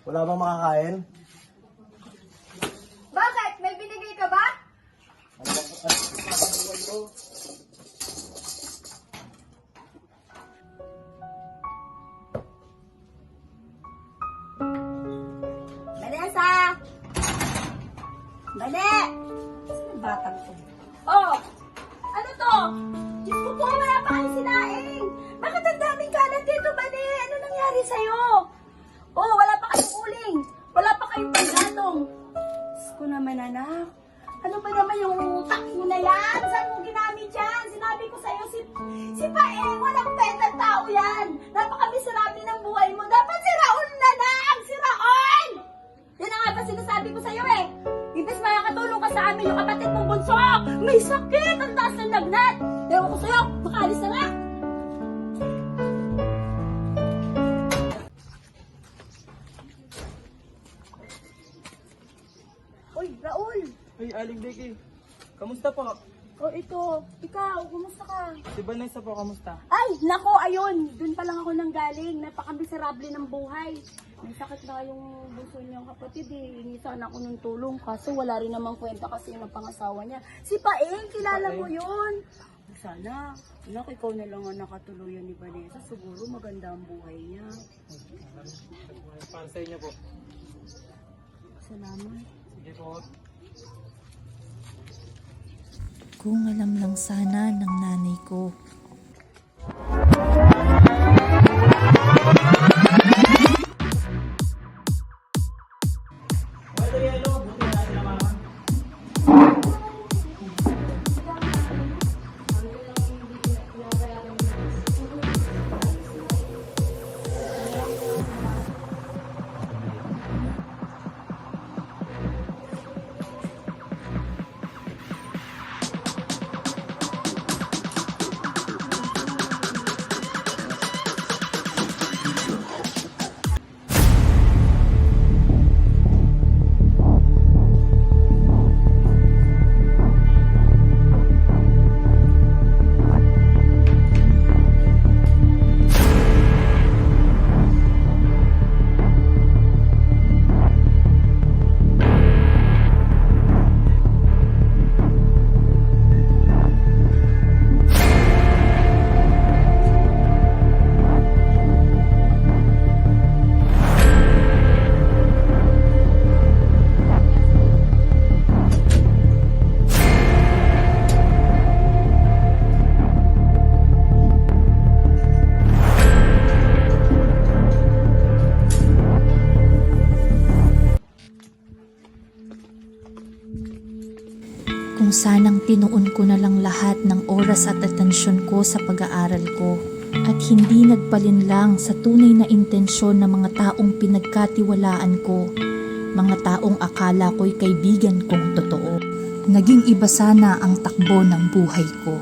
Wala bang makakain? Bakit? May binigay ka ba? Ano bang to? Vanessa! Bane! Sino batang to? Oh! Ano to? Diyos ko po, wala pa kayong sinaing! Bakit ang daming kalat dito, Bane? Ano nangyari sa'yo? Oh, wala pa kayong uling! Wala pa kayong paggatong! Diyos ko naman, anak. Ano ba naman yung utak mo na yan? Saan mo ginamit yan? Sinabi ko sa'yo, si Paeng, walang petang tao yan! Napakamiserable ng buhay mo! Dapat si Raul na lang! Si Raul! Yan ang nga ba sinasabi ko sa'yo eh! Ibig makakatulong ka sa amin yung kapatid mong bunso! May sakit! Ang taas ng lagnat! Ewan ko sa'yo, makaalis na nga! Uy, Raul! Ay, Aling Becky. Kamusta po? Oh, ito. Ikaw, kumusta ka? Si Vanessa po, kamusta? Ay, nako, ayun. Doon pa lang ako nang galing. Napakamiserable ng buhay. May sakit na yung bunso niyang kapatid eh. Hingi sana ako ng tulong. Kaso wala rin namang kwenta kasi yung pangasawa niya. Si Paeng, kilala mo yun. Sana, anak, ikaw na lang ang nakatuluyan ni Vanessa. Siguro maganda ang buhay niya. Para sa inyo po. Salamat. Sige po. Kung alam lang sana ng nanay ko. Kung sanang tinuon ko na lang lahat ng oras at atensyon ko sa pag-aaral ko at hindi nagpalinlang sa tunay na intensyon ng mga taong pinagkatiwalaan ko, mga taong akala ko'y kaibigan kong totoo. Naging iba sana ang takbo ng buhay ko.